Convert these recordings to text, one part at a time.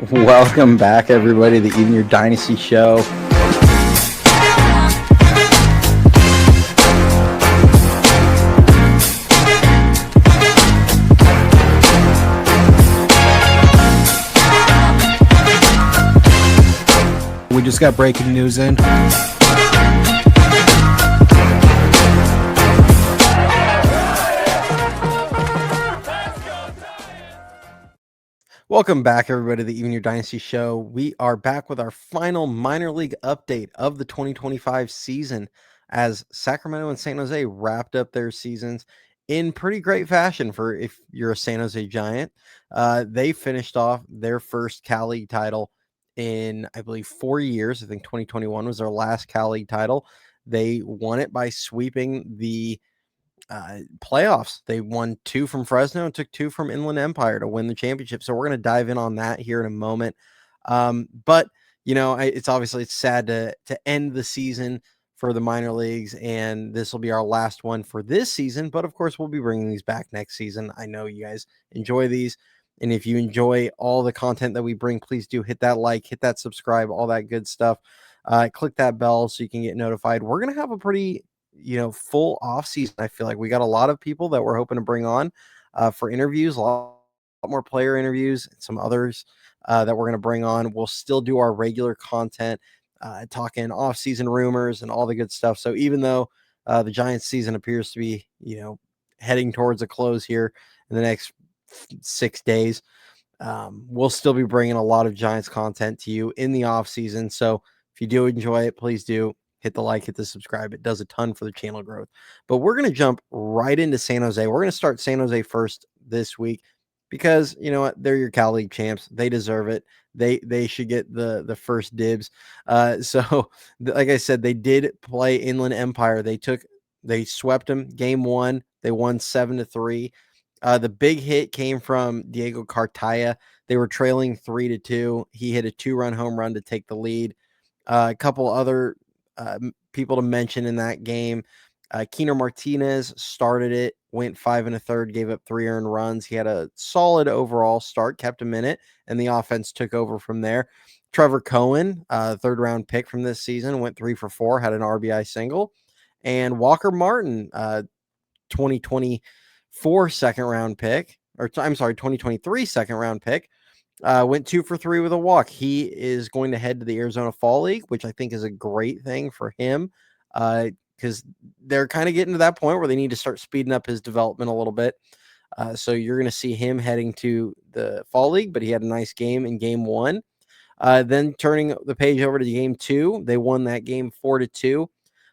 Welcome back, everybody, to the Even Your Dynasty show. We just got breaking news in. Welcome back, everybody, to the Even Your Dynasty show. We are back with our final minor league update of the 2025 season as Sacramento and San Jose wrapped up their seasons in pretty great fashion for if you're a San Jose Giant. They finished off their first Cal League title in, I believe, 4 years. I think 2021 was their last Cal League title. They won it by sweeping the playoffs. They won 2 from Fresno and took 2 from Inland Empire to win the championship. So we're going to dive in on that here in a moment. But it's sad to end the season for the minor leagues, and this will be our last one for this season. But of course, we'll be bringing these back next season. I know you guys enjoy these, and if you enjoy all the content that we bring, please do hit that like, hit that subscribe, all that good stuff. Click that bell so you can get notified. We're going to have a pretty full off season. I feel like we got a lot of people that we're hoping to bring on for interviews, a lot more player interviews, and some others that we're going to bring on. We'll still do our regular content, talking off season rumors and all the good stuff. So even though the Giants season appears to be, heading towards a close here in the next 6 days, we'll still be bringing a lot of Giants content to you in the off season. So if you do enjoy it, please do hit the like, hit the subscribe. It does a ton for the channel growth. But we're going to jump right into San Jose. We're going to start San Jose first this week because you know what? They're your Cal League champs. They deserve it. They should get the first dibs. Like I said, they did play Inland Empire. They swept them game 1. They won 7-3. The big hit came from Diego Cartaya. They were trailing 3-2. He hit a 2-run home run to take the lead. A couple other people to mention in that game. Keener Martinez started it, went 5 1/3, gave up 3 earned runs. He had a solid overall start, kept him in it, and the offense took over from there. Trevor Cohen, third round pick from this season, went 3 for 4, had an RBI single. And Walker Martin, 2024 second round pick, 2023 second round pick, went 2 for 3 with a walk. He is going to head to the Arizona Fall League, which I think is a great thing for him because they're kind of getting to that point where they need to start speeding up his development a little bit. So you're going to see him heading to the Fall League, but he had a nice game in game 1. Then turning the page over to game 2, they won that game 4-2. A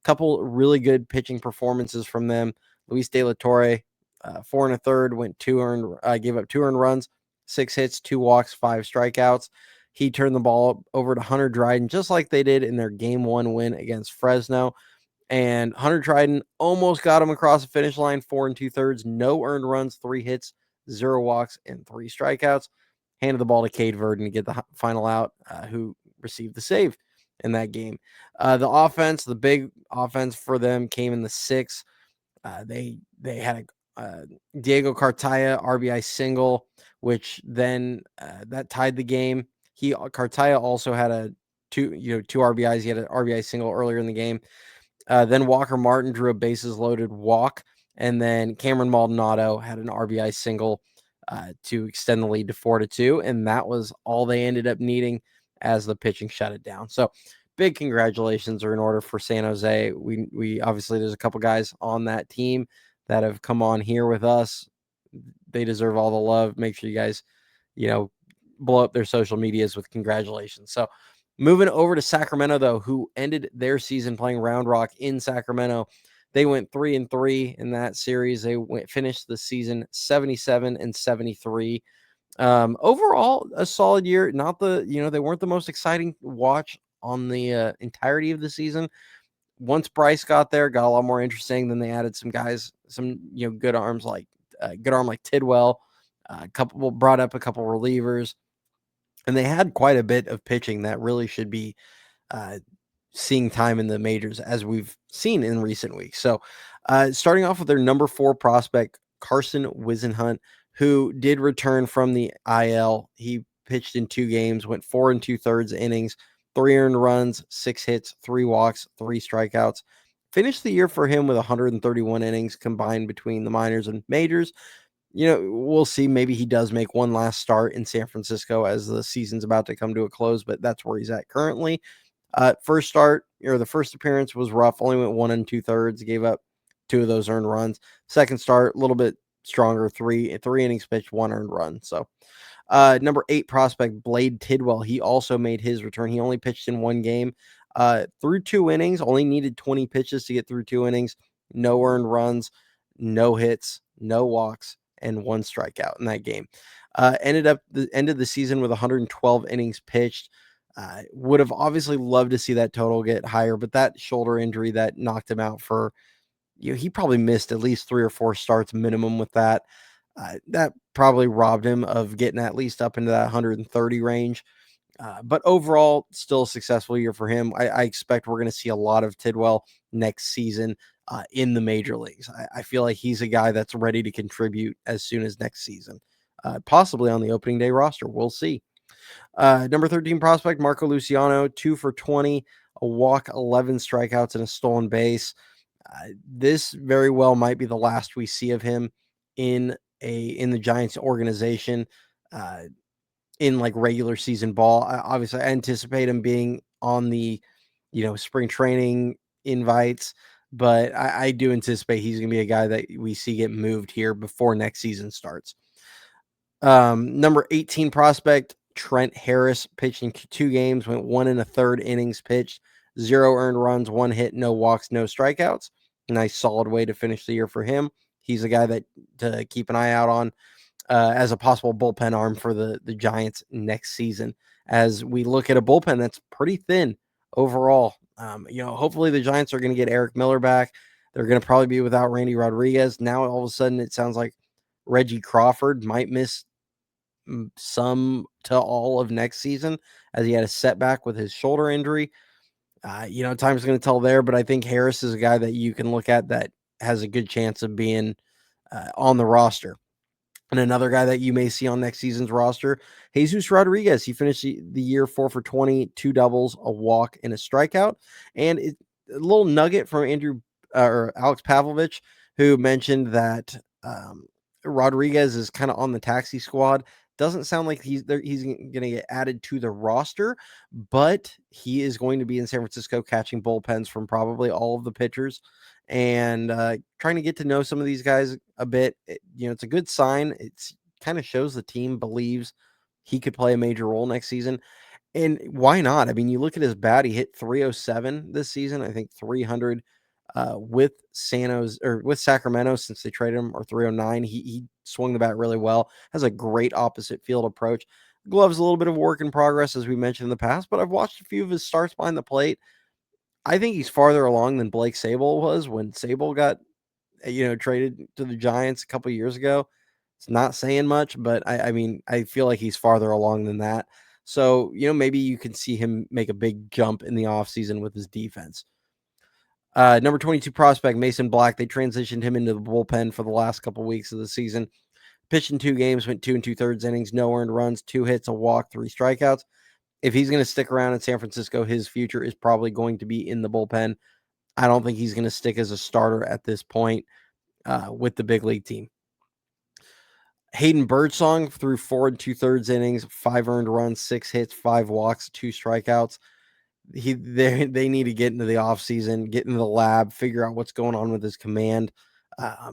couple really good pitching performances from them. Luis De La Torre, 4 1/3, gave up 2 earned runs, 6 hits, 2 walks, 5 strikeouts. He turned the ball over to Hunter Dryden, just like they did in their game 1 win against Fresno. And Hunter Dryden almost got him across the finish line, 4 2/3, no earned runs, 3 hits, 0 walks, and 3 strikeouts. Handed the ball to Cade Verdon to get the final out, who received the save in that game. The big offense for them came in the 6th. They had a Diego Cartaya RBI single, which then that tied the game. Cartaya also had two RBIs. He had an RBI single earlier in the game. Then Walker Martin drew a bases loaded walk, and then Cameron Maldonado had an RBI single to extend the lead to 4-2, and that was all they ended up needing as the pitching shut it down. So big congratulations are in order for San Jose. We obviously, there's a couple guys on that team that have come on here with us. They deserve all the love. Make sure you guys, blow up their social medias with congratulations. So moving over to Sacramento, though, who ended their season playing Round Rock in Sacramento. They went 3-3 in that series. They finished the season 77-73. Overall, a solid year. Not they weren't the most exciting watch on the entirety of the season. Once Bryce got there, got a lot more interesting. Then they added some guys, some good arm like Tidwell. Brought up a couple relievers, and they had quite a bit of pitching that really should be seeing time in the majors, as we've seen in recent weeks. So, starting off with their number 4 prospect, Carson Wisenhunt, who did return from the IL. He pitched in 2 games, went 4 2/3 innings, 3 earned runs, 6 hits, 3 walks, 3 strikeouts. Finished the year for him with 131 innings combined between the minors and majors. We'll see. Maybe he does make one last start in San Francisco as the season's about to come to a close, but that's where he's at currently. First start, or the first appearance was rough. Only went 1 2/3, gave up 2 of those earned runs. Second start, a little bit stronger, three innings pitched, 1 earned run. So, number 8 prospect Blade Tidwell, he also made his return. He only pitched in 1 game, through 2 innings. Only needed 20 pitches to get through 2 innings. No earned runs, no hits, no walks, and 1 strikeout in that game. Ended the season with 112 innings pitched. Would have obviously loved to see that total get higher, but that shoulder injury that knocked him out for, he probably missed at least 3 or 4 starts minimum with that. That probably robbed him of getting at least up into that 130 range. But overall, still a successful year for him. I expect we're going to see a lot of Tidwell next season in the major leagues. I feel like he's a guy that's ready to contribute as soon as next season, possibly on the opening day roster. We'll see. Number 13 prospect, Marco Luciano, 2 for 20, a walk, 11 strikeouts, and a stolen base. This very well might be the last we see of him in the Giants organization, in like regular season ball. Obviously, I anticipate him being on the, spring training invites, but I do anticipate he's going to be a guy that we see get moved here before next season starts. Number 18 prospect, Trent Harris, pitched in 2 games, went 1 1/3 innings pitched, 0 earned runs, 1 hit, no walks, no strikeouts. Nice solid way to finish the year for him. He's a guy that to keep an eye out on as a possible bullpen arm for the Giants next season, as we look at a bullpen that's pretty thin overall. Hopefully the Giants are going to get Eric Miller back. They're going to probably be without Randy Rodriguez. Now all of a sudden it sounds like Reggie Crawford might miss some to all of next season, as he had a setback with his shoulder injury. Time's going to tell there, but I think Harris is a guy that you can look at that has a good chance of being on the roster. And another guy that you may see on next season's roster, Jesus Rodriguez. He finished the year 4 for 20, 2 doubles, a walk, and a strikeout. And a little nugget from or Alex Pavlovich, who mentioned that Rodriguez is kind of on the taxi squad. Doesn't sound like he's going to get added to the roster, but he is going to be in San Francisco catching bullpens from probably all of the pitchers and trying to get to know some of these guys a bit. It's a good sign. It's kind of shows the team believes he could play a major role next season. And why not? I mean, you look at his bat, he hit 307 this season, I think 300 with Sacramento since they traded him, or 309. He swung the bat really well, has a great opposite field approach. Glove's a little bit of work in progress, as we mentioned in the past, but I've watched a few of his starts behind the plate. I think he's farther along than Blake Sable was when Sable got, traded to the Giants a couple years ago. It's not saying much, but I mean, I feel like he's farther along than that. So, maybe you can see him make a big jump in the offseason with his defense. Number 22 prospect, Mason Black, they transitioned him into the bullpen for the last couple weeks of the season. Pitched in 2 games, went 2 2/3 innings, no earned runs, 2 hits, a walk, 3 strikeouts. If he's going to stick around in San Francisco, his future is probably going to be in the bullpen. I don't think he's going to stick as a starter at this point with the big league team. Hayden Birdsong threw 4 2/3 innings, 5 earned runs, 6 hits, 5 walks, 2 strikeouts. They need to get into the offseason, get into the lab, figure out what's going on with his command. I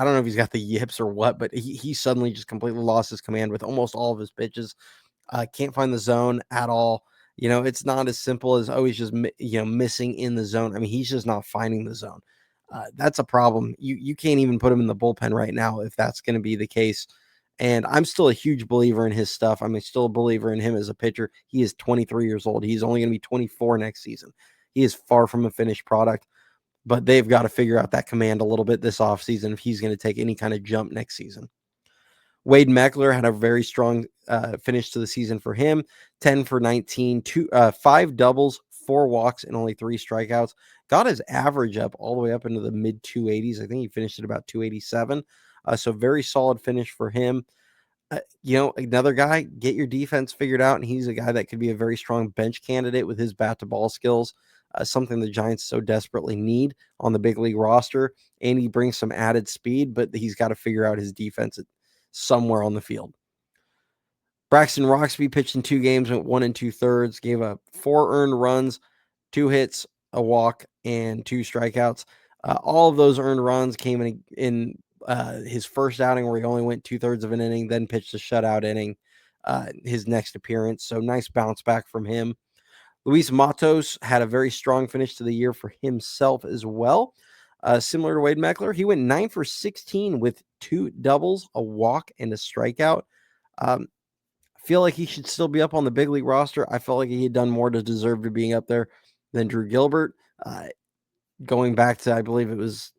don't know if he's got the yips or what, but he suddenly just completely lost his command with almost all of his pitches. Can't find the zone at all. It's not as simple as, he's just, missing in the zone. I mean, he's just not finding the zone. That's a problem. You can't even put him in the bullpen right now if that's going to be the case. And I'm still a huge believer in his stuff. I'm still a believer in him as a pitcher. He is 23 years old. He's only going to be 24 next season. He is far from a finished product, but they've got to figure out that command a little bit this offseason if he's going to take any kind of jump next season. Wade Meckler had a very strong finish to the season for him. 10 for 19, 5 doubles, 4 walks, and only 3 strikeouts. Got his average up all the way up into the mid 280s. I think he finished at about 287. So very solid finish for him. Another guy, get your defense figured out, and he's a guy that could be a very strong bench candidate with his bat-to-ball skills, something the Giants so desperately need on the big league roster, and he brings some added speed, but he's got to figure out his defense somewhere on the field. Braxton Roxby pitched in 2 games, went 1 2/3, gave up 4 earned runs, 2 hits, a walk, and 2 strikeouts. All of those earned runs came in his first outing where he only went 2/3 of an inning, then pitched a shutout inning his next appearance. So nice bounce back from him. Luis Matos had a very strong finish to the year for himself as well. Similar to Wade Meckler, he went 9 for 16 with 2 doubles, a walk, and a strikeout. I feel like he should still be up on the big league roster. I felt like he had done more to deserve to being up there than Drew Gilbert. Going back to, I believe it was,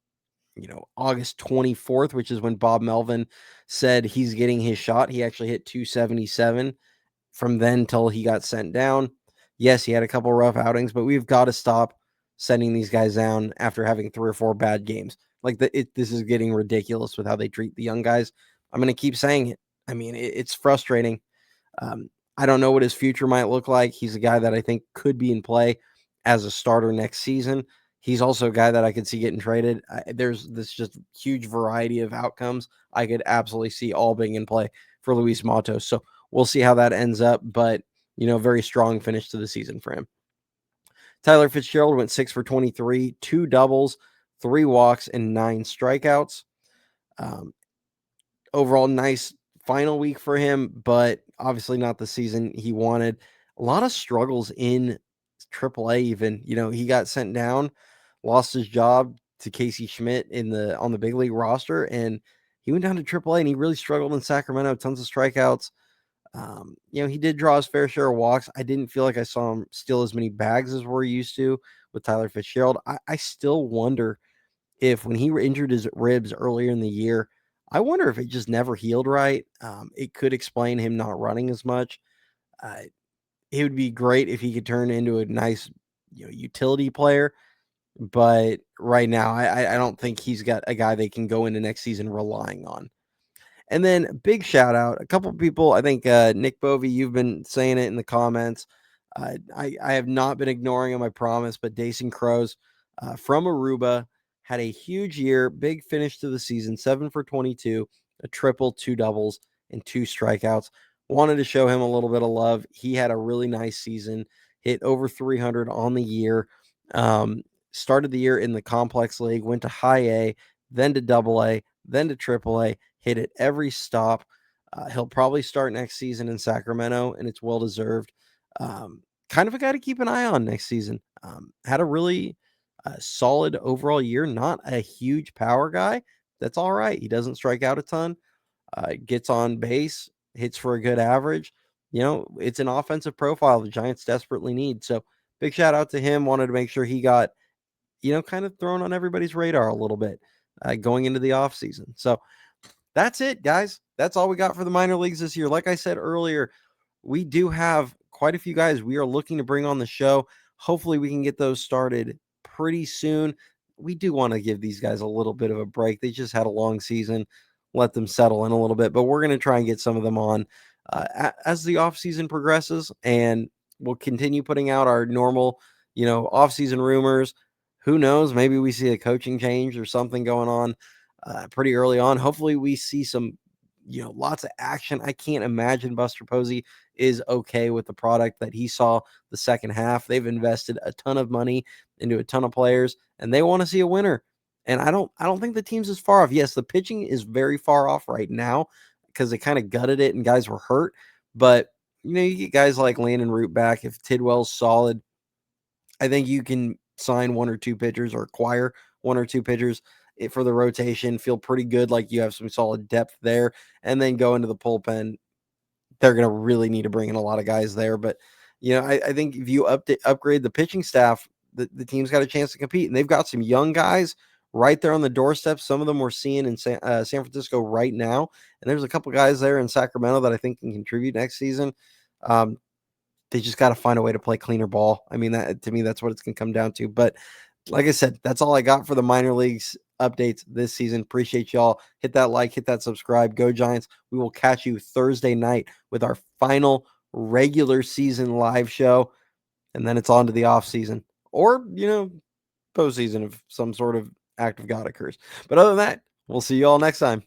August 24th, which is when Bob Melvin said he's getting his shot. He actually hit 277 from then till he got sent down. Yes, he had a couple rough outings, but we've got to stop sending these guys down after having 3 or 4 bad games. Like this is getting ridiculous with how they treat the young guys. I'm going to keep saying it. I mean, it's frustrating. I don't know what his future might look like. He's a guy that I think could be in play as a starter next season. He's also a guy that I could see getting traded. There's this just huge variety of outcomes I could absolutely see all being in play for Luis Matos. So we'll see how that ends up, but very strong finish to the season for him. Tyler Fitzgerald went 6 for 23, 2 doubles, 3 walks, and 9 strikeouts. Overall, nice final week for him, but obviously not the season he wanted. A lot of struggles in AAA even. He got sent down, lost his job to Casey Schmidt on the big league roster, and he went down to AAA and he really struggled in Sacramento, tons of strikeouts. He did draw his fair share of walks. I didn't feel like I saw him steal as many bags as we're used to with Tyler Fitzgerald. I still wonder if when he injured his ribs earlier in the year, I wonder if it just never healed right. It could explain him not running as much. It would be great if he could turn into a nice, utility player. But right now, I don't think he's got a guy they can go into next season relying on. And then big shout out, a couple of people, I think Nick Bovey, you've been saying it in the comments. I have not been ignoring him, I promise, but Dason Crows from Aruba had a huge year, big finish to the season, 7 for 22, a triple, 2 doubles, and 2 strikeouts. Wanted to show him a little bit of love. He had a really nice season, hit over 300 on the year. Started the year in the complex league, went to high A, then to double A, then to triple A, hit it every stop. He'll probably start next season in Sacramento, and it's well deserved. Kind of a guy to keep an eye on next season. Had a really solid overall year, not a huge power guy. That's all right. He doesn't strike out a ton, gets on base, hits for a good average. It's an offensive profile the Giants desperately need. So big shout out to him. Wanted to make sure he got, kind of thrown on everybody's radar a little bit going into the offseason. So that's it, guys. That's all we got for the minor leagues this year. Like I said earlier, we do have quite a few guys we are looking to bring on the show. Hopefully we can get those started pretty soon. We do want to give these guys a little bit of a break. They just had a long season. Let them settle in a little bit, but we're going to try and get some of them on as the offseason progresses, and we'll continue putting out our normal, offseason rumors. Who knows? Maybe we see a coaching change or something going on pretty early on. Hopefully we see some, lots of action. I can't imagine Buster Posey is okay with the product that he saw the second half. They've invested a ton of money into a ton of players, and they want to see a winner. And I don't think the team's as far off. Yes, the pitching is very far off right now because they kind of gutted it and guys were hurt. But you get guys like Landon Root back. If Tidwell's solid, I think you can sign 1 or 2 pitchers or acquire 1 or 2 pitchers for the rotation, feel pretty good like you have some solid depth there, and then go into the bullpen. They're going to really need to bring in a lot of guys there. But, I think if you upgrade the pitching staff, the team's got a chance to compete. And they've got some young guys right there on the doorstep. Some of them we're seeing in San Francisco right now. And there's a couple guys there in Sacramento that I think can contribute next season. They just got to find a way to play cleaner ball. I mean, to me, that's what it's going to come down to. But like I said, that's all I got for the minor leagues. updates this season. Appreciate y'all. Hit that like, hit that subscribe. Go Giants. We will catch you Thursday night with our final regular season live show. And then it's on to the off season or, postseason if some sort of act of God occurs. But other than that, we'll see you all next time.